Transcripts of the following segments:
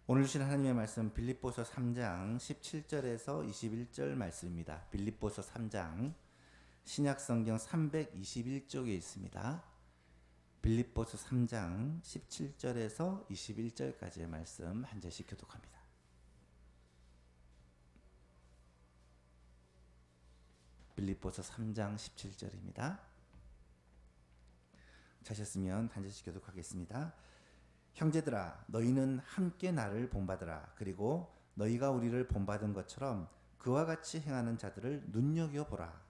오늘 주신 하나님의 말씀 빌립보서 3장 17절에서 21절 말씀입니다. 빌립보서 3장 신약성경 321쪽에 있습니다. 빌립보서 3장 17절에서 21절까지의 말씀 한 절씩 교독합니다. 빌립보서 3장 17절입니다. 찾으셨으면 한 절씩 교독하겠습니다. 형제들아, 너희는 함께 나를 본받으라. 그리고 너희가 우리를 본받은 것처럼 그와 같이 행하는 자들을 눈여겨보라.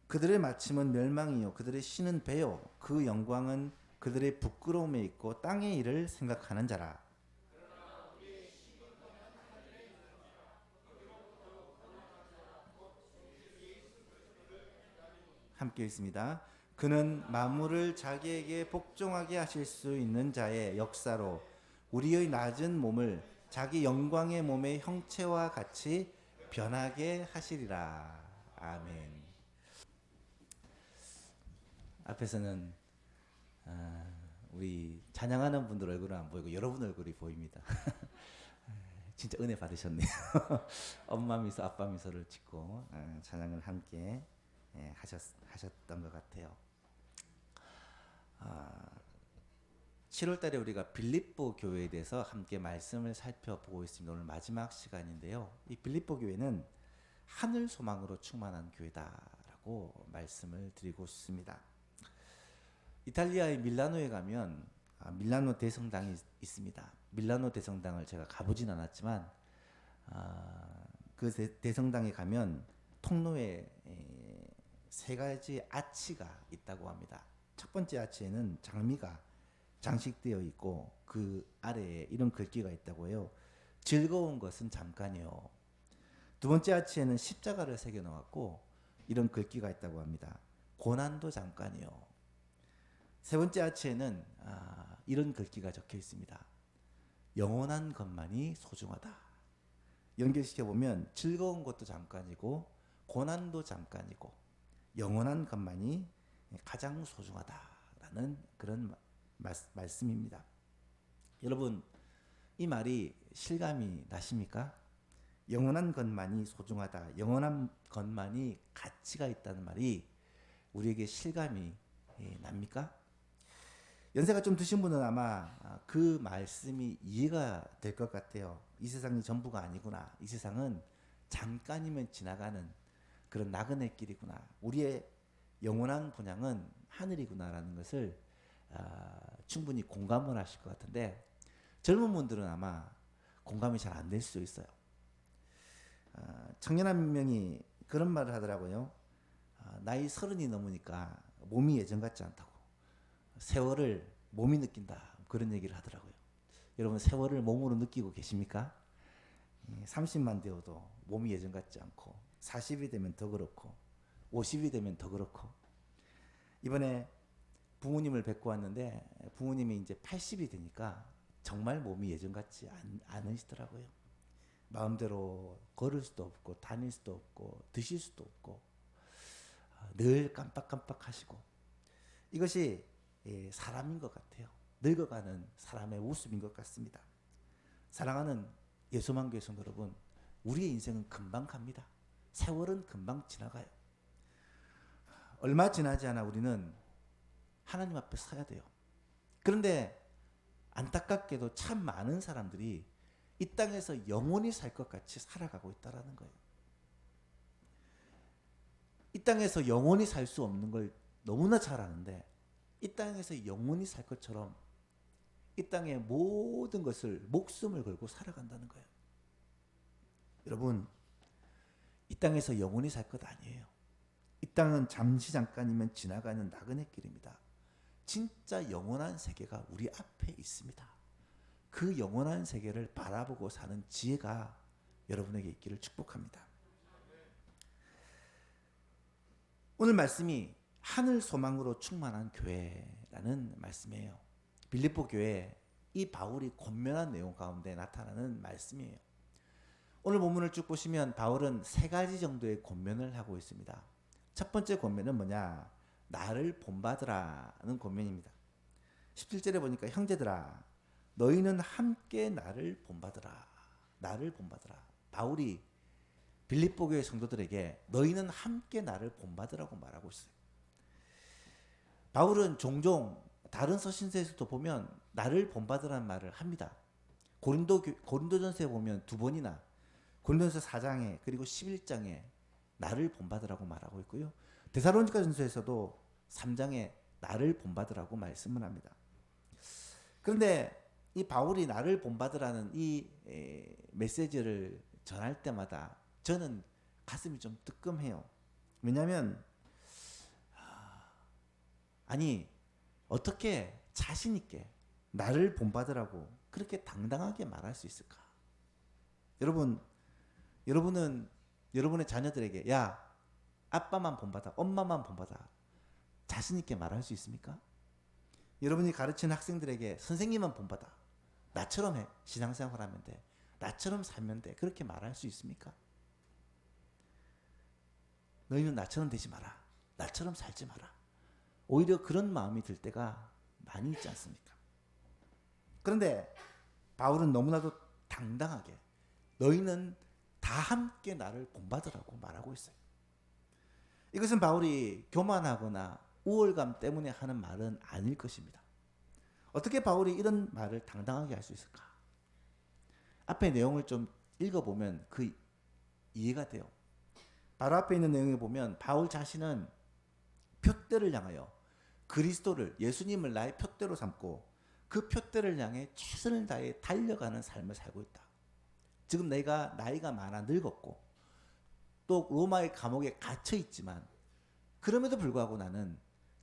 그들의 마침은 멸망이요 그들의 신은 배요 그 영광은 그들의 부끄러움에 있고 땅의 일을 생각하는 자라. 함께 있습니다. 그는 만물을 자기에게 복종하게 하실 수 있는 자의 역사로 우리의 낮은 몸을 자기 영광의 몸의 형체와 같이 변하게 하시리라. 아멘. 앞에서는 우리 찬양하는 분들 얼굴은 안 보이고 여러분 얼굴이 보입니다. 진짜 은혜 받으셨네요. 엄마 미소, 아빠 미소를 짓고 찬양을 함께 하셨던 것 같아요. 7월 달에 우리가 빌립보 교회에 대해서 함께 말씀을 살펴보고 있습니다. 오늘 마지막 시간인데요. 이 빌립보 교회는 하늘 소망으로 충만한 교회다라고 말씀을 드리고 싶습니다. 이탈리아의 밀라노에 가면 밀라노 대성당이 있습니다. 밀라노 대성당을 제가 가보진 않았지만 그 대성당에 가면 통로에 세 가지 아치가 있다고 합니다. 첫 번째 아치에는 장미가 장식되어 있고 그 아래에 이런 글귀가 있다고 해요. 즐거운 것은 잠깐이요. 두 번째 아치에는 십자가를 새겨 놓았고 이런 글귀가 있다고 합니다. 고난도 잠깐이요. 세 번째 아치에는 이런 글귀가 적혀 있습니다. 영원한 것만이 소중하다. 연결시켜 보면 즐거운 것도 잠깐이고 고난도 잠깐이고 영원한 것만이 가장 소중하다라는 그런 말씀입니다. 여러분, 이 말이 실감이 나십니까? 영원한 것만이 소중하다, 영원한 것만이 가치가 있다는 말이 우리에게 실감이 납니까? 연세가 좀 드신 분은 아마 그 말씀이 이해가 될 것 같아요. 이 세상이 전부가 아니구나. 이 세상은 잠깐이면 지나가는 그런 나그네 길이구나. 우리의 영원한 본향은 하늘이구나라는 것을 충분히 공감을 하실 것 같은데 젊은 분들은 아마 공감이 잘 안 될 수 있어요. 청년 한 명이 그런 말을 하더라고요. 나이 30이 넘으니까 몸이 예전 같지 않다고. 세월을 몸이 느낀다. 그런 얘기를 하더라고요. 여러분 세월을 몸으로 느끼고 계십니까? 30만 되어도 몸이 예전 같지 않고 40이 되면 더 그렇고 50이 되면 더 그렇고 이번에 부모님을 뵙고 왔는데 부모님이 이제 80이 되니까 정말 몸이 예전 같지 않으시더라고요. 마음대로 걸을 수도 없고 다닐 수도 없고 드실 수도 없고 늘 깜빡깜빡 하시고 이것이 사람인 것 같아요. 늙어가는 사람의 모습인 것 같습니다. 사랑하는 예수만교회 성도 여러분, 우리의 인생은 금방 갑니다. 세월은 금방 지나가요. 얼마 지나지 않아 우리는 하나님 앞에 서야 돼요. 그런데 안타깝게도 참 많은 사람들이 이 땅에서 영원히 살 것 같이 살아가고 있다는 거예요. 이 땅에서 영원히 살 수 없는 걸 너무나 잘 아는데 이 땅에서 영원히 살 것처럼 이 땅의 모든 것을 목숨을 걸고 살아간다는 거예요. 여러분, 이 땅에서 영원히 살 것 아니에요. 이 땅은 잠시 잠깐이면 지나가는 나그네 길입니다. 진짜 영원한 세계가 우리 앞에 있습니다. 그 영원한 세계를 바라보고 사는 지혜가 여러분에게 있기를 축복합니다. 오늘 말씀이 하늘 소망으로 충만한 교회라는 말씀이에요. 빌립보 교회 이 바울이 권면한 내용 가운데 나타나는 말씀이에요. 오늘 본문을 쭉 보시면 바울은 세 가지 정도의 권면을 하고 있습니다. 첫 번째 권면은 뭐냐? 나를 본받으라는 권면입니다. 17절에 보니까 형제들아 너희는 함께 나를 본받으라. 나를 본받으라. 바울이 빌립보 교회 성도들에게 너희는 함께 나를 본받으라고 말하고 있어요. 바울은 종종 다른 서신서에서도 보면 나를 본받으라는 말을 합니다. 고린도전서에 보면 두 번이나 고린도전서 4장에 그리고 11장에 나를 본받으라고 말하고 있고요. 데살로니가전서에서도 3장에 나를 본받으라고 말씀을 합니다. 그런데 이 바울이 나를 본받으라는 이 메시지를 전할 때마다 저는 가슴이 좀 뜨끔해요. 왜냐하면 아니 어떻게 자신 있게 나를 본받으라고 그렇게 당당하게 말할 수 있을까? 여러분은 여러분의 자녀들에게 야 아빠만 본받아 엄마만 본받아 자신 있게 말할 수 있습니까? 여러분이 가르치는 학생들에게 선생님만 본받아 나처럼 해 신앙생활 하면 돼 나처럼 살면 돼 그렇게 말할 수 있습니까? 너희는 나처럼 되지 마라 나처럼 살지 마라 오히려 그런 마음이 들 때가 많이 있지 않습니까? 그런데 바울은 너무나도 당당하게 너희는 다 함께 나를 본받으라고 말하고 있어요. 이것은 바울이 교만하거나 우월감 때문에 하는 말은 아닐 것입니다. 어떻게 바울이 이런 말을 당당하게 할 수 있을까? 앞에 내용을 좀 읽어보면 그 이해가 돼요. 바로 앞에 있는 내용에 보면 바울 자신은 표대를 향하여 그리스도를 예수님을 나의 표대로 삼고 그 표대를 향해 최선을 다해 달려가는 삶을 살고 있다. 지금 내가 나이가 많아 늙었고 또 로마의 감옥에 갇혀 있지만 그럼에도 불구하고 나는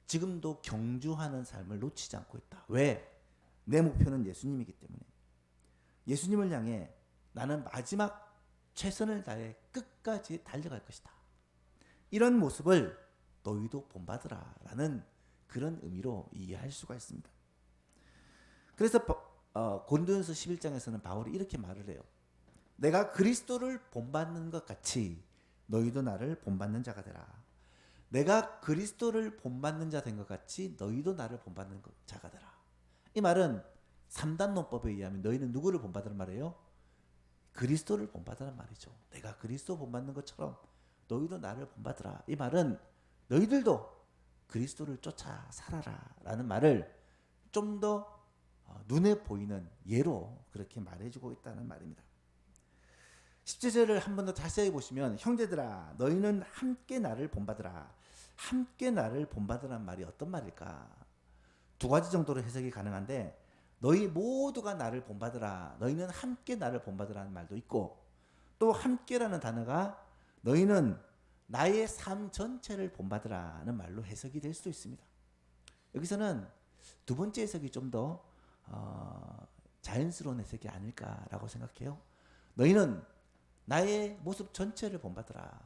지금도 경주하는 삶을 놓치지 않고 있다. 왜? 내 목표는 예수님이기 때문에. 예수님을 향해 나는 마지막 최선을 다해 끝까지 달려갈 것이다. 이런 모습을 너희도 본받으라 라는 그런 의미로 이해할 수가 있습니다. 그래서 고린도전서 11장에서는 바울이 이렇게 말을 해요. 내가 그리스도를 본받는 것 같이 너희도 나를 본받는 자가 되라. 내가 그리스도를 본받는 자 된 것 같이 너희도 나를 본받는 자가 되라. 이 말은 3단 논법에 의하면 너희는 누구를 본받으란 말이에요? 그리스도를 본받으란 말이죠. 내가 그리스도 본받는 것처럼 너희도 나를 본받으라. 이 말은 너희들도 그리스도를 쫓아 살아라 라는 말을 좀 더 눈에 보이는 예로 그렇게 말해주고 있다는 말입니다. 10절을 한 번 더 자세히 보시면 형제들아 너희는 함께 나를 본받으라. 함께 나를 본받으란 말이 어떤 말일까? 두 가지 정도로 해석이 가능한데 너희 모두가 나를 본받으라. 너희는 함께 나를 본받으라는 말도 있고 또 함께라는 단어가 너희는 나의 삶 전체를 본받으라는 말로 해석이 될 수도 있습니다. 여기서는 두 번째 해석이 좀 더 자연스러운 해석이 아닐까라고 생각해요. 너희는 나의 모습 전체를 본받으라.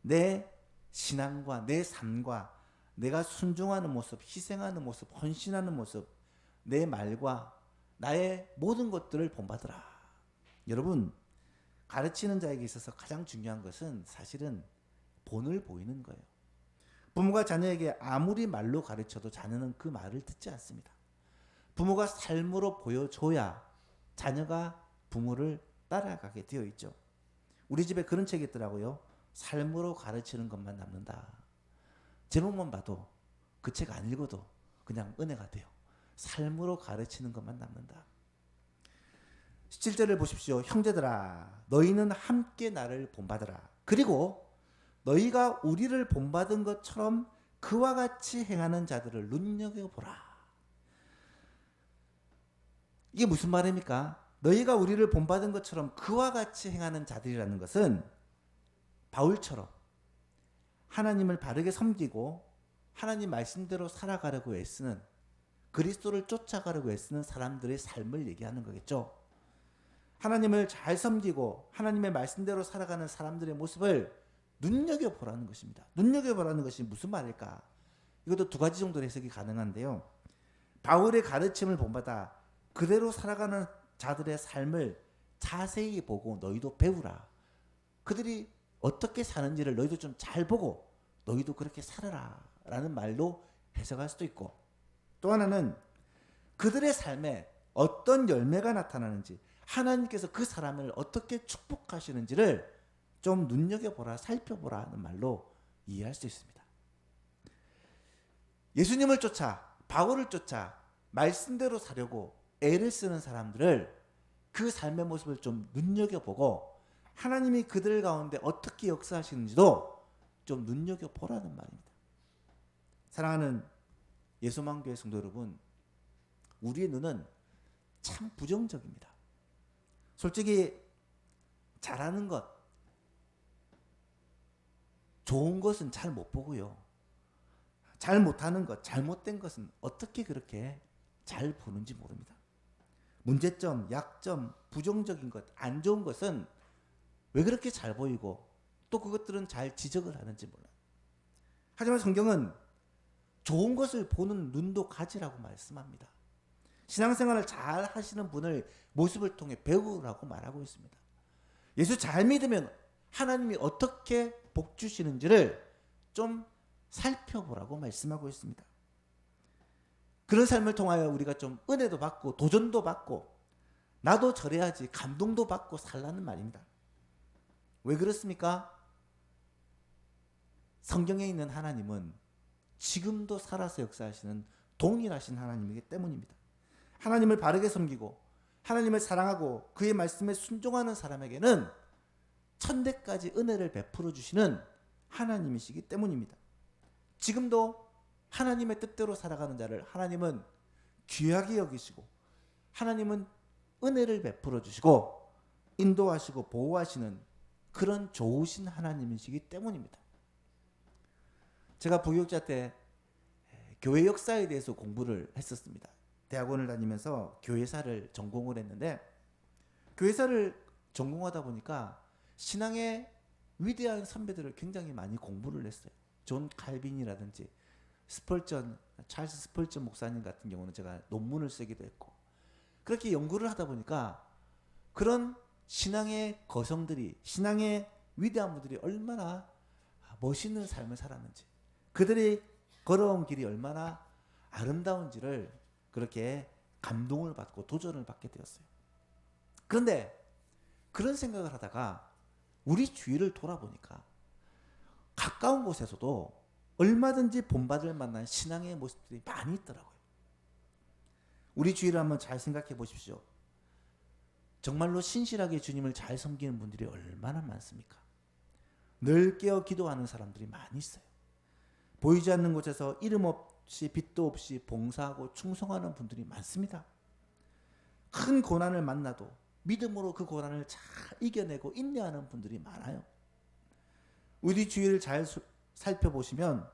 내 신앙과 내 삶과 내가 순종하는 모습, 희생하는 모습, 헌신하는 모습, 내 말과 나의 모든 것들을 본받으라. 여러분, 가르치는 자에게 있어서 가장 중요한 것은 사실은 본을 보이는 거예요. 부모가 자녀에게 아무리 말로 가르쳐도 자녀는 그 말을 듣지 않습니다. 부모가 삶으로 보여줘야 자녀가 부모를 따라가게 되어 있죠. 우리 집에 그런 책이 있더라고요. 삶으로 가르치는 것만 남는다. 제목만 봐도 그 책 안 읽어도 그냥 은혜가 돼요. 삶으로 가르치는 것만 남는다. 17절을 보십시오. 형제들아 너희는 함께 나를 본받으라. 그리고 너희가 우리를 본받은 것처럼 그와 같이 행하는 자들을 눈여겨보라. 이게 무슨 말입니까? 너희가 우리를 본받은 것처럼 그와 같이 행하는 자들이라는 것은 바울처럼 하나님을 바르게 섬기고 하나님 말씀대로 살아가려고 애쓰는 그리스도를 쫓아가려고 애쓰는 사람들의 삶을 얘기하는 거겠죠. 하나님을 잘 섬기고 하나님의 말씀대로 살아가는 사람들의 모습을 눈여겨보라는 것입니다. 눈여겨보라는 것이 무슨 말일까? 이것도 두 가지 정도로 해석이 가능한데요. 바울의 가르침을 본받아 그대로 살아가는 자들의 삶을 자세히 보고 너희도 배우라. 그들이 어떻게 사는지를 너희도 좀 잘 보고 너희도 그렇게 살아라 라는 말로 해석할 수도 있고, 또 하나는 그들의 삶에 어떤 열매가 나타나는지, 하나님께서 그 사람을 어떻게 축복하시는지를 좀 눈여겨보라, 살펴보라 하는 말로 이해할 수 있습니다. 예수님을 쫓아, 바울을 쫓아 말씀대로 사려고 애를 쓰는 사람들을, 그 삶의 모습을 좀 눈여겨보고 하나님이 그들 가운데 어떻게 역사하시는지도 좀 눈여겨보라는 말입니다. 사랑하는 예수만교회 성도 여러분, 우리의 눈은 참 부정적입니다. 솔직히 잘하는 것, 좋은 것은 잘 못 보고요. 잘 못하는 것, 잘못된 것은 어떻게 그렇게 잘 보는지 모릅니다. 문제점, 약점, 부정적인 것, 안 좋은 것은 왜 그렇게 잘 보이고 또 그것들은 잘 지적을 하는지 몰라요. 하지만 성경은 좋은 것을 보는 눈도 가지라고 말씀합니다. 신앙생활을 잘 하시는 분을 모습을 통해 배우라고 말하고 있습니다. 예수 잘 믿으면 하나님이 어떻게 복 주시는지를 좀 살펴보라고 말씀하고 있습니다. 그런 삶을 통하여 우리가 좀 은혜도 받고 도전도 받고 나도 저래야지 감동도 받고 살라는 말입니다. 왜 그렇습니까? 성경에 있는 하나님은 지금도 살아서 역사하시는 동일하신 하나님이기 때문입니다. 하나님을 바르게 섬기고 하나님을 사랑하고 그의 말씀에 순종하는 사람에게는 천대까지 은혜를 베풀어 주시는 하나님이시기 때문입니다. 지금도 하나님의 뜻대로 살아가는 자를 하나님은 귀하게 여기시고 하나님은 은혜를 베풀어 주시고 인도하시고 보호하시는 그런 좋으신 하나님이시기 때문입니다. 제가 부교육자 때 교회 역사에 대해서 공부를 했었습니다. 대학원을 다니면서 교회사를 전공을 했는데, 교회사를 전공하다 보니까 신앙의 위대한 선배들을 굉장히 많이 공부를 했어요. 존 칼빈이라든지 찰스 스펄전 목사님 같은 경우는 제가 논문을 쓰기도 했고, 그렇게 연구를 하다 보니까 그런 신앙의 거성들이, 신앙의 위대한 분들이 얼마나 멋있는 삶을 살았는지, 그들이 걸어온 길이 얼마나 아름다운지를 그렇게 감동을 받고 도전을 받게 되었어요. 그런데 그런 생각을 하다가 우리 주위를 돌아보니까 가까운 곳에서도 얼마든지 본받을 만한 신앙의 모습들이 많이 있더라고요. 우리 주위를 한번 잘 생각해 보십시오. 정말로 신실하게 주님을 잘 섬기는 분들이 얼마나 많습니까? 늘 깨어 기도하는 사람들이 많이 있어요. 보이지 않는 곳에서 이름 없이 빛도 없이 봉사하고 충성하는 분들이 많습니다. 큰 고난을 만나도 믿음으로 그 고난을 잘 이겨내고 인내하는 분들이 많아요. 우리 주위를 잘 살펴보시면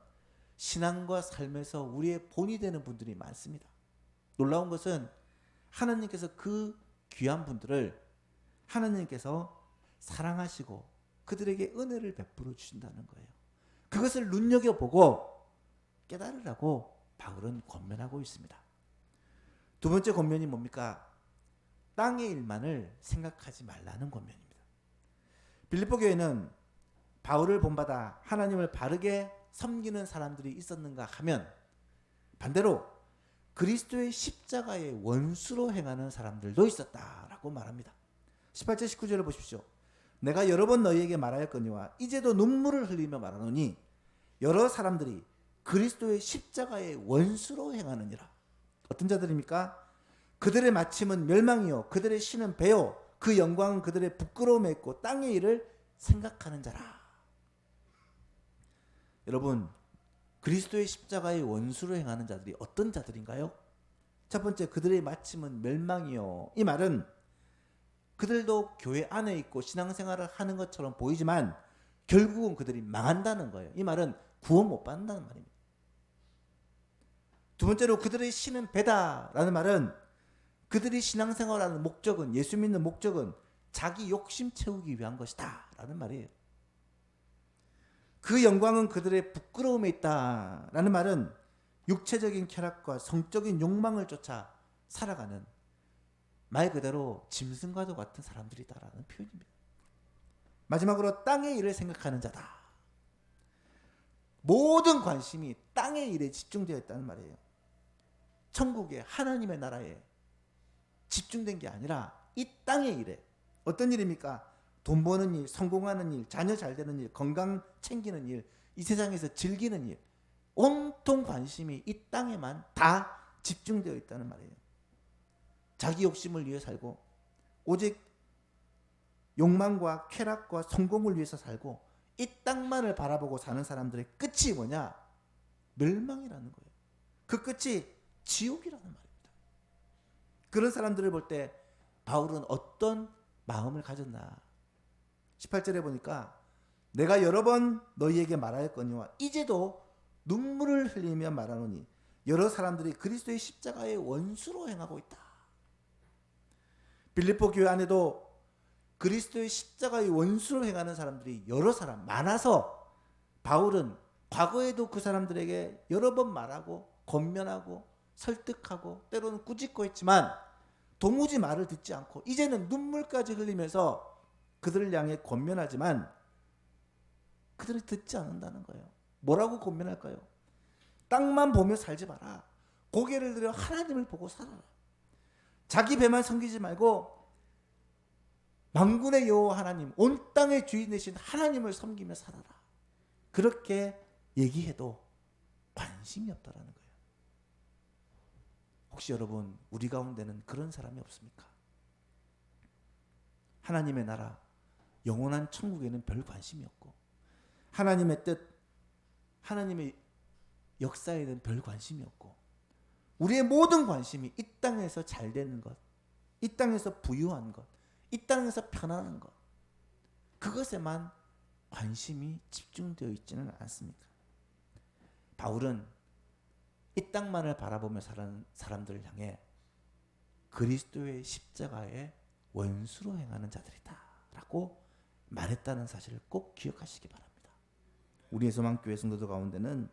신앙과 삶에서 우리의 본이 되는 분들이 많습니다. 놀라운 것은 하나님께서 그 귀한 분들을 하나님께서 사랑하시고 그들에게 은혜를 베풀어 주신다는 거예요. 그것을 눈여겨보고 깨달으라고 바울은 권면하고 있습니다. 두 번째 권면이 뭡니까? 땅의 일만을 생각하지 말라는 권면입니다. 빌립보 교회는 바울을 본받아 하나님을 바르게 섬기는 사람들이 있었는가 하면 반대로 그리스도의 십자가의 원수로 행하는 사람들도 있었다라고 말합니다. 18절 19절을 보십시오. 내가 여러 번 너희에게 말하였거니와 이제도 눈물을 흘리며 말하노니 여러 사람들이 그리스도의 십자가의 원수로 행하느니라. 어떤 자들입니까? 그들의 마침은 멸망이요 그들의 신은 배요 그 영광은 그들의 부끄러움에 있고 땅의 일을 생각하는 자라. 여러분, 그리스도의 십자가의 원수로 행하는 자들이 어떤 자들인가요? 첫 번째, 그들의 마침은 멸망이요. 이 말은 그들도 교회 안에 있고 신앙생활을 하는 것처럼 보이지만 결국은 그들이 망한다는 거예요. 이 말은 구원 못 받는다는 말입니다. 두 번째로 그들의 신은 배다라는 말은 그들이 신앙생활하는 목적은, 예수 믿는 목적은 자기 욕심 채우기 위한 것이다 라는 말이에요. 그 영광은 그들의 부끄러움에 있다라는 말은 육체적인 쾌락과 성적인 욕망을 쫓아 살아가는 말 그대로 짐승과도 같은 사람들이다라는 표현입니다. 마지막으로 땅의 일을 생각하는 자다. 모든 관심이 땅의 일에 집중되어 있다는 말이에요. 천국에 하나님의 나라에 집중된 게 아니라 이 땅의 일에. 어떤 일입니까? 돈 버는 일, 성공하는 일, 자녀 잘 되는 일, 건강 챙기는 일, 이 세상에서 즐기는 일. 온통 관심이 이 땅에만 다 집중되어 있다는 말이에요. 자기 욕심을 위해 살고 오직 욕망과 쾌락과 성공을 위해서 살고 이 땅만을 바라보고 사는 사람들의 끝이 뭐냐? 멸망이라는 거예요. 그 끝이 지옥이라는 말입니다. 그런 사람들을 볼 때 바울은 어떤 마음을 가졌나? 18절에 보니까 내가 여러 번 너희에게 말하였거니와 이제도 눈물을 흘리며 말하노니 여러 사람들이 그리스도의 십자가의 원수로 행하고 있다. 빌립보 교회 안에도 그리스도의 십자가의 원수로 행하는 사람들이 여러 사람 많아서 바울은 과거에도 그 사람들에게 여러 번 말하고 권면하고 설득하고 때로는 꾸짖고 했지만 도무지 말을 듣지 않고 이제는 눈물까지 흘리면서 그들을 향해 권면하지만 그들이 듣지 않는다는 거예요. 뭐라고 권면할까요? 땅만 보며 살지 마라. 고개를 들여 하나님을 보고 살아라. 자기 배만 섬기지 말고 만군의 여호와 하나님, 온 땅의 주인 되신 하나님을 섬기며 살아라. 그렇게 얘기해도 관심이 없다라는 거예요. 혹시 여러분 우리 가운데는 그런 사람이 없습니까? 하나님의 나라, 영원한 천국에는 별 관심이 없고 하나님의 뜻, 하나님의 역사에는 별 관심이 없고 우리의 모든 관심이 이 땅에서 잘 되는 것, 이 땅에서 부유한 것, 이 땅에서 편안한 것, 그것에만 관심이 집중되어 있지는 않습니까? 바울은 이 땅만을 바라보며 사는 사람들을 향해 그리스도의 십자가의 원수로 행하는 자들이다 라고 말했다는 사실을 꼭 기억하시기 바랍니다. 우리의 소망교회 성도들 가운데는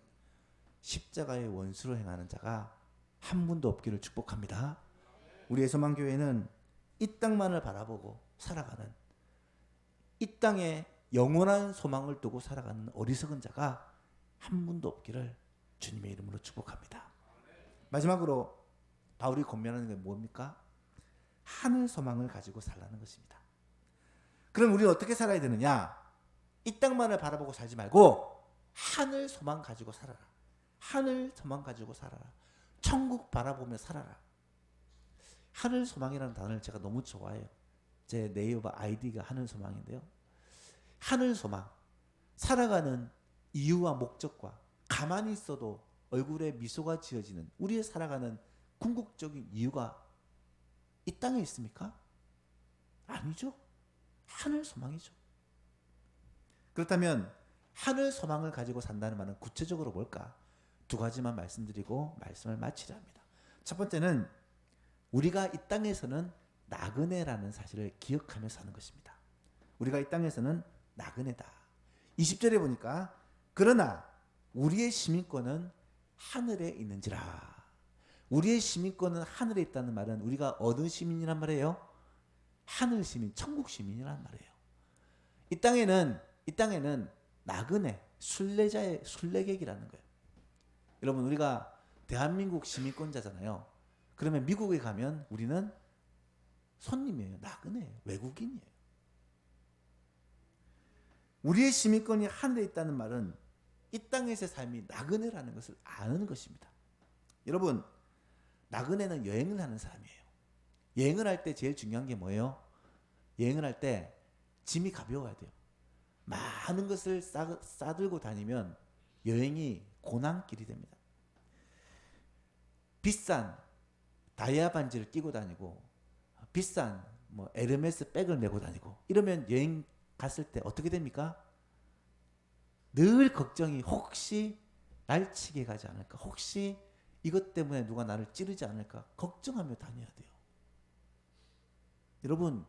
십자가의 원수로 행하는 자가 한 분도 없기를 축복합니다. 우리의 소망교회는 이 땅만을 바라보고 살아가는, 이 땅에 영원한 소망을 두고 살아가는 어리석은 자가 한 분도 없기를 주님의 이름으로 축복합니다. 마지막으로 바울이 권면하는 게 뭡니까? 하늘 소망을 가지고 살라는 것입니다. 그럼 우리는 어떻게 살아야 되느냐? 이 땅만을 바라보고 살지 말고 하늘 소망 가지고 살아라. 하늘 소망 가지고 살아라. 천국 바라보며 살아라. 하늘 소망이라는 단어를 제가 너무 좋아해요. 제 네이버 아이디가 하늘 소망인데요. 하늘 소망, 살아가는 이유와 목적과 가만히 있어도 얼굴에 미소가 지어지는 우리의 살아가는 궁극적인 이유가 이 땅에 있습니까? 아니죠. 하늘 소망이죠. 그렇다면 하늘 소망을 가지고 산다는 말은 구체적으로 뭘까? 두 가지만 말씀드리고 말씀을 마치려 합니다. 첫 번째는 우리가 이 땅에서는 나그네라는 사실을 기억하며 사는 것입니다. 우리가 이 땅에서는 나그네다. 20절에 보니까 그러나 우리의 시민권은 하늘에 있는지라. 우리의 시민권은 하늘에 있다는 말은 우리가 어느 시민이란 말이에요? 하늘 시민, 천국 시민이란 말이에요. 이 땅에는 나그네, 순례객이라는 거예요. 여러분 우리가 대한민국 시민권자잖아요. 그러면 미국에 가면 우리는 손님이에요. 나그네예요. 외국인이에요. 우리의 시민권이 하늘에 있다는 말은 이 땅에서의 삶이 나그네라는 것을 아는 것입니다. 여러분 나그네는 여행을 하는 사람이에요. 여행을 할 때 제일 중요한 게 뭐예요? 여행을 할 때 짐이 가벼워야 돼요. 많은 것을 싸들고 다니면 여행이 고난길이 됩니다. 비싼 다이아 반지를 끼고 다니고 비싼 에르메스 백을 메고 다니고 이러면 여행 갔을 때 어떻게 됩니까? 늘 걱정이 혹시 날치게 가지 않을까? 혹시 이것 때문에 누가 나를 찌르지 않을까? 걱정하며 다녀야 돼요. 여러분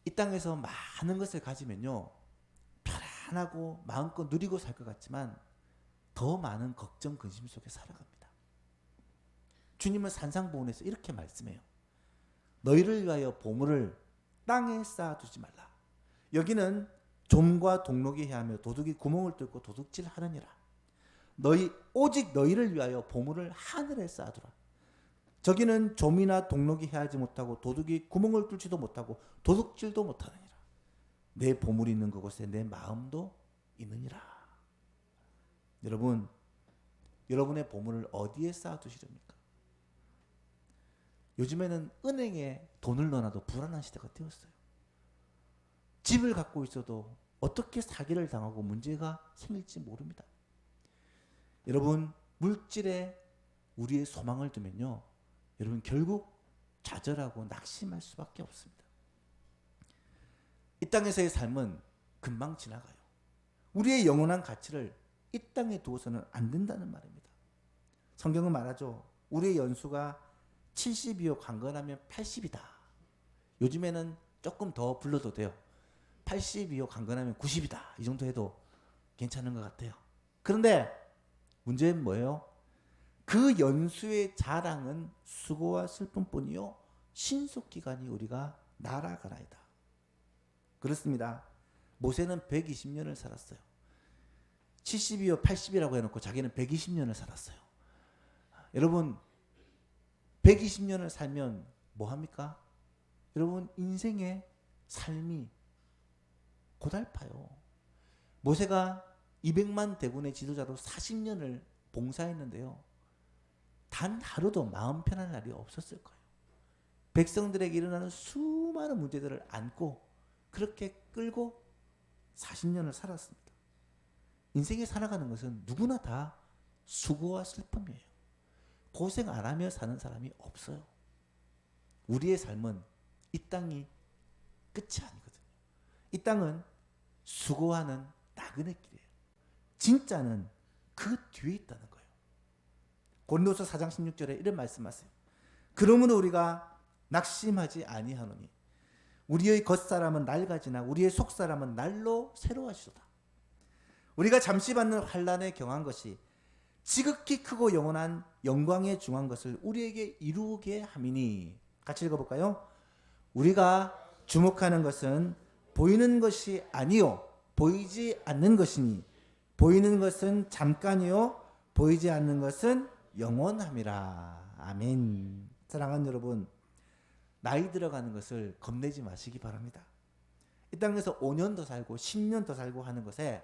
이 땅에서 많은 것을 가지면요 편안하고 마음껏 누리고 살 것 같지만 더 많은 걱정 근심 속에 살아갑니다. 주님은 산상보훈에서 이렇게 말씀해요. 너희를 위하여 보물을 땅에 쌓아두지 말라. 여기는 좀과 동록이 해하며 도둑이 구멍을 뚫고 도둑질 하느니라. 너희 오직 너희를 위하여 보물을 하늘에 쌓아두라. 저기는 좀이나 동록이 해하지 못하고 도둑이 구멍을 뚫지도 못하고 도둑질도 못하느니라. 내 보물이 있는 그곳에 내 마음도 있느니라. 여러분, 여러분의 보물을 어디에 쌓아두시렵니까? 요즘에는 은행에 돈을 넣어놔도 불안한 시대가 되었어요. 집을 갖고 있어도 어떻게 사기를 당하고 문제가 생길지 모릅니다. 여러분, 물질에 우리의 소망을 두면요, 여러분 결국 좌절하고 낙심할 수밖에 없습니다. 이 땅에서의 삶은 금방 지나가요. 우리의 영원한 가치를 이 땅에 두어서는 안 된다는 말입니다. 성경은 말하죠. 우리의 연수가 70이요 강건하면 80이다. 요즘에는 조금 더 불러도 돼요. 80이요 강건하면 90이다. 이 정도 해도 괜찮은 것 같아요. 그런데 문제는 뭐예요? 그 연수의 자랑은 수고와 슬픔뿐이요 신속기간이 우리가 날아가나이다. 그렇습니다. 모세는 120년을 살았어요. 70이요 80이라고 해놓고 자기는 120년을 살았어요. 여러분, 120년을 살면 뭐합니까? 여러분, 인생의 삶이 고달파요. 모세가 200만 대군의 지도자로 40년을 봉사했는데요, 단 하루도 마음 편한 날이 없었을 거예요. 백성들에게 일어나는 수많은 문제들을 안고 그렇게 끌고 40년을 살았습니다. 인생에 살아가는 것은 누구나 다 수고와 슬픔이에요. 고생 안 하며 사는 사람이 없어요. 우리의 삶은 이 땅이 끝이 아니거든요. 이 땅은 수고하는 나그네 길이에요. 진짜는 그 뒤에 있다는 거예요. 고린도서 4장 16절에 이런 말씀하세요. 그러므로 우리가 낙심하지 아니하노니 우리의 겉사람은 낡아지나 우리의 속사람은 날로 새로워지도다. 우리가 잠시 받는 환난에 경한 것이 지극히 크고 영원한 영광에 중한 것을 우리에게 이루게 함이니. 같이 읽어볼까요? 우리가 주목하는 것은 보이는 것이 아니요 보이지 않는 것이니 보이는 것은 잠깐이요 보이지 않는 것은 영원함이라. 아멘. 사랑하는 여러분, 나이 들어가는 것을 겁내지 마시기 바랍니다. 이 땅에서 5년 더 살고 10년 더 살고 하는 것에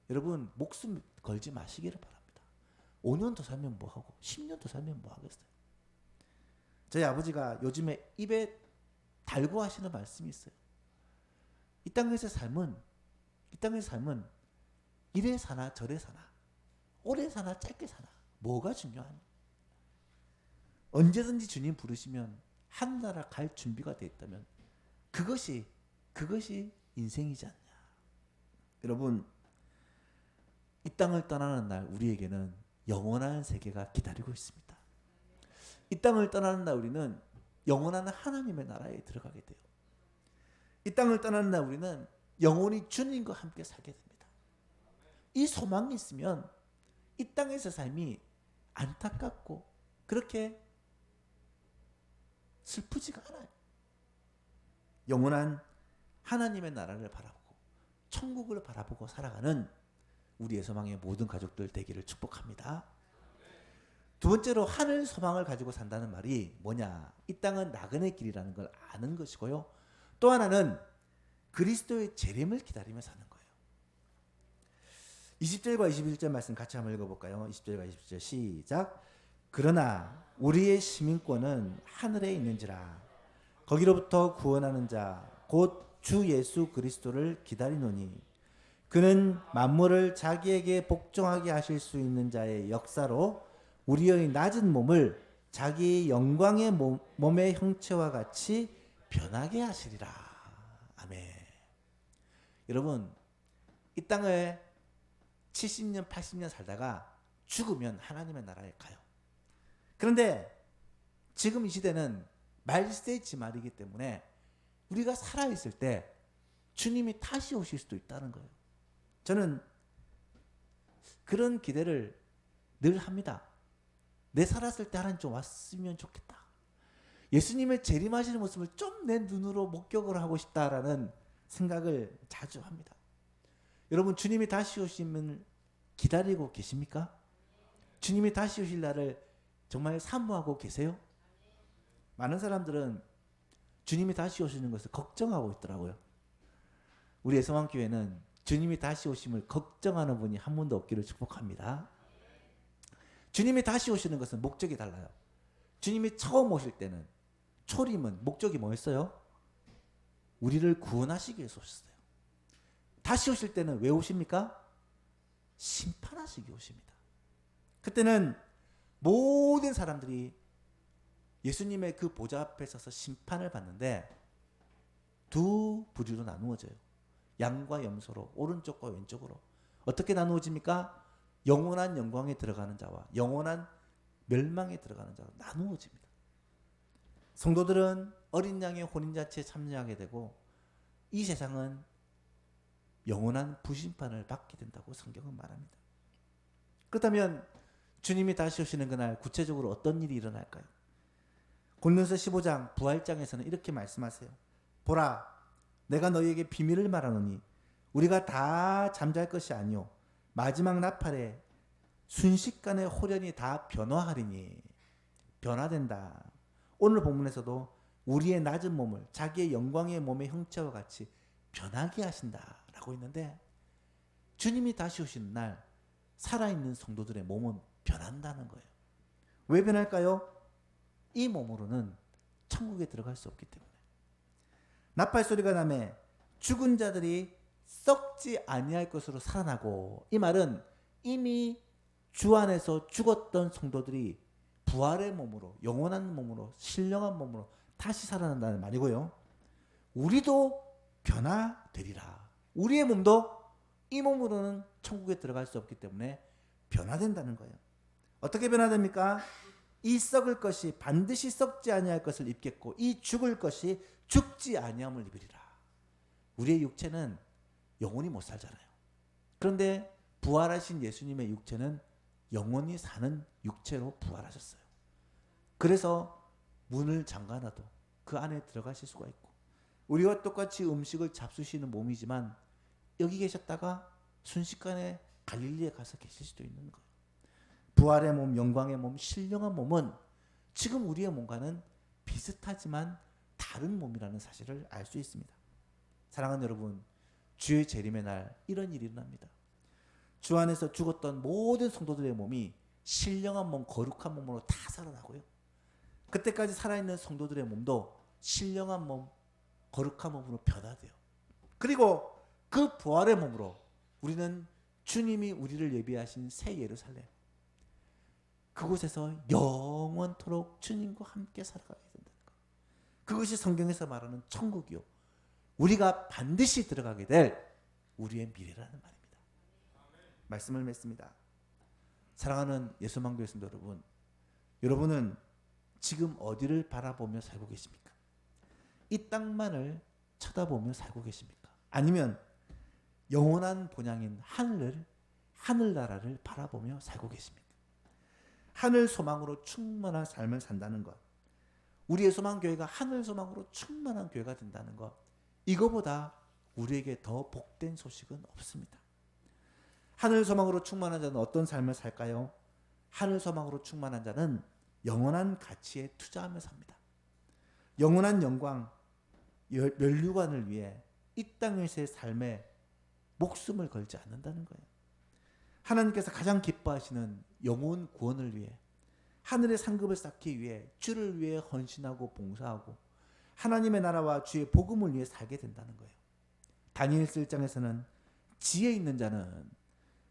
여러분 목숨 걸지 마시기를 바랍니다. 5년 더 살면 뭐하고 10년 더 살면 뭐하겠어요. 저희 아버지가 요즘에 입에 달고 하시는 말씀이 있어요. 이 땅에서 삶은 이래 사나 저래 사나 오래 사나 짧게 사나 뭐가 중요하냐. 언제든지 주님 부르시면 하늘나라 갈 준비가 되어 있다면 그것이 인생이지 않냐. 여러분, 이 땅을 떠나는 날 우리에게는 영원한 세계가 기다리고 있습니다. 이 땅을 떠나는 날 우리는 영원한 하나님의 나라에 들어가게 돼요. 이 땅을 떠나는 날 우리는 영원히 주님과 함께 살게 됩니다. 이 소망이 있으면 이 땅에서 삶이 안타깝고 그렇게 슬프지가 않아요. 영원한 하나님의 나라를 바라보고 천국을 바라보고 살아가는 우리의 소망의 모든 가족들 되기를 축복합니다. 두 번째로 하늘 소망을 가지고 산다는 말이 뭐냐? 이 땅은 나그네 길이라는 걸 아는 것이고요. 또 하나는 그리스도의 재림을 기다리며 사는 거예요. 20절과 21절 말씀 같이 한번 읽어볼까요? 20절과 21절 시작. 그러나 우리의 시민권은 하늘에 있는지라 거기로부터 구원하는 자 곧 주 예수 그리스도를 기다리노니 그는 만물을 자기에게 복종하게 하실 수 있는 자의 역사로 우리의 낮은 몸을 자기 영광의 몸의 형체와 같이 변하게 하시리라. 아멘. 여러분, 이 땅을 70년 80년 살다가 죽으면 하나님의 나라에 가요. 그런데 지금 이 시대는 말세지말이기 때문에 우리가 살아있을 때 주님이 다시 오실 수도 있다는 거예요. 저는 그런 기대를 늘 합니다. 내 살았을 때 하나님 좀 왔으면 좋겠다. 예수님의 재림하시는 모습을 좀 내 눈으로 목격을 하고 싶다라는 생각을 자주 합니다. 여러분, 주님이 다시 오심을 기다리고 계십니까? 주님이 다시 오실 날을 정말 사모하고 계세요? 많은 사람들은 주님이 다시 오시는 것을 걱정하고 있더라고요. 우리 예성왕교회는 주님이 다시 오심을 걱정하는 분이 한 분도 없기를 축복합니다. 주님이 다시 오시는 것은 목적이 달라요. 주님이 처음 오실 때는 초림은 목적이 뭐였어요? 우리를 구원하시기 위해서 오셨어요. 다시 오실 때는 왜 오십니까? 심판하시기 오십니다. 그때는 모든 사람들이 예수님의 그 보좌 앞에 서서 심판을 받는데 두 부류로 나누어져요. 양과 염소로 오른쪽과 왼쪽으로. 어떻게 나누어집니까? 영원한 영광에 들어가는 자와 영원한 멸망에 들어가는 자로 나누어집니다. 성도들은 어린 양의 혼인잔치에 참여하게 되고 이 세상은 영원한 부심판을 받게 된다고 성경은 말합니다. 그렇다면 주님이 다시 오시는 그날 구체적으로 어떤 일이 일어날까요? 고린도서 15장 부활장에서는 이렇게 말씀하세요. 보라, 내가 너희에게 비밀을 말하노니 우리가 다 잠잘 것이 아니요 마지막 나팔에 순식간에 호련히 다 변화하리니. 변화된다. 오늘 본문에서도 우리의 낮은 몸을 자기의 영광의 몸의 형체와 같이 변하게 하신다라고 있는데, 주님이 다시 오시는 날 살아있는 성도들의 몸은 변한다는 거예요. 왜 변할까요? 이 몸으로는 천국에 들어갈 수 없기 때문에. 나팔 소리가 나매 죽은 자들이 썩지 아니할 것으로 살아나고, 이 말은 이미 주 안에서 죽었던 성도들이 부활의 몸으로, 영원한 몸으로, 신령한 몸으로 다시 살아난다는 말이고요. 우리도 변화되리라. 우리의 몸도 이 몸으로는 천국에 들어갈 수 없기 때문에 변화된다는 거예요. 어떻게 변화됩니까? 이 썩을 것이 반드시 썩지 아니할 것을 입겠고 이 죽을 것이 죽지 아니함을 입으리라. 우리의 육체는 영원히 못 살잖아요. 그런데 부활하신 예수님의 육체는 영원히 사는 육체로 부활하셨어요. 그래서 문을 잠가놔도 그 안에 들어가실 수가 있고, 우리와 똑같이 음식을 잡수시는 몸이지만 여기 계셨다가 순식간에 갈릴리에 가서 계실 수도 있는 거예요. 부활의 몸, 영광의 몸, 신령한 몸은 지금 우리의 몸과는 비슷하지만 다른 몸이라는 사실을 알 수 있습니다. 사랑하는 여러분, 주의 재림의 날 이런 일이 일어납니다. 주 안에서 죽었던 모든 성도들의 몸이 신령한 몸, 거룩한 몸으로 다 살아나고요. 그때까지 살아있는 성도들의 몸도 신령한 몸, 거룩한 몸으로 변화돼요. 그리고 그 부활의 몸으로 우리는 주님이 우리를 예비하신 새 예루살렘, 그곳에서 영원토록 주님과 함께 살아가게 된다는 것. 그것이 성경에서 말하는 천국이요, 우리가 반드시 들어가게 될 우리의 미래라는 말입니다. 말씀을 맺습니다. 사랑하는 예수만교회 성도 여러분, 여러분은 지금 어디를 바라보며 살고 계십니까? 이 땅만을 쳐다보며 살고 계십니까? 아니면 영원한 본향인 하늘나라를 바라보며 살고 계십니까? 하늘 소망으로 충만한 삶을 산다는 것, 우리의 소망교회가 하늘 소망으로 충만한 교회가 된다는 것, 이거보다 우리에게 더 복된 소식은 없습니다. 하늘 소망으로 충만한 자는 어떤 삶을 살까요? 하늘 소망으로 충만한 자는 영원한 가치에 투자하며 삽니다. 영원한 영광, 면류관을 위해 이 땅에서의 삶에 목숨을 걸지 않는다는 거예요. 하나님께서 가장 기뻐하시는 영혼 구원을 위해, 하늘의 상급을 쌓기 위해 주를 위해 헌신하고 봉사하고 하나님의 나라와 주의 복음을 위해 살게 된다는 거예요. 다니엘서 1장에서는 지혜 있는 자는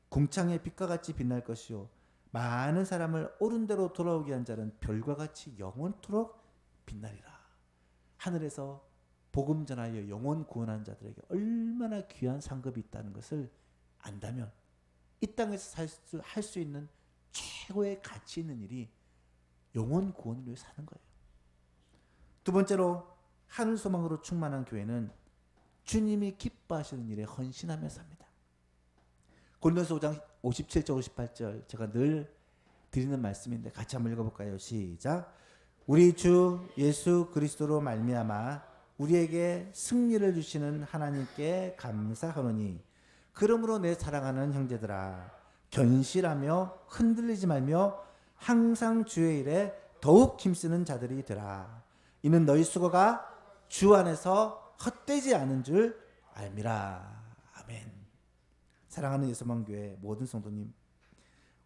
궁창의 빛과 같이 빛날 것이요 많은 사람을 옳은 대로 돌아오게 한 자는 별과 같이 영원토록 빛나리라. 하늘에서 복음 전하여 영원 구원한 자들에게 얼마나 귀한 상급이 있다는 것을 안다면 이 땅에서 할 수 있는 최고의 가치 있는 일이 영원 구원을 위해 사는 거예요. 두 번째로, 하늘 소망으로 충만한 교회는 주님이 기뻐하시는 일에 헌신하며 삽니다. 고린도서 5장 57절 58절 제가 늘 드리는 말씀인데 같이 한번 읽어볼까요? 시작. 우리 주 예수 그리스도로 말미암아 우리에게 승리를 주시는 하나님께 감사하노니 그러므로 내 사랑하는 형제들아 견실하며 흔들리지 말며 항상 주의 일에 더욱 힘쓰는 자들이 되라. 이는 너희 수고가 주 안에서 헛되지 않은 줄 알미라. 아멘. 사랑하는 예수만교회 모든 성도님,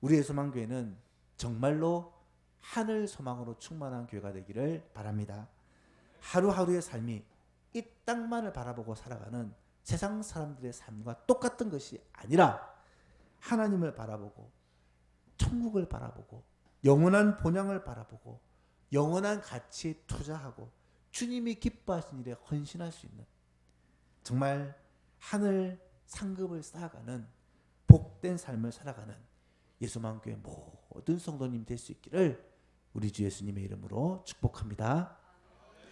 우리 예수만교회는 정말로 하늘 소망으로 충만한 교회가 되기를 바랍니다. 하루하루의 삶이 이 땅만을 바라보고 살아가는 세상 사람들의 삶과 똑같은 것이 아니라 하나님을 바라보고 천국을 바라보고 영원한 본향을 바라보고 영원한 가치에 투자하고 주님이 기뻐하신 일에 헌신할 수 있는 정말 하늘 상급을 쌓아가는 복된 삶을 살아가는 예수만교회 모든 성도님 될 수 있기를 우리 주 예수님의 이름으로 축복합니다.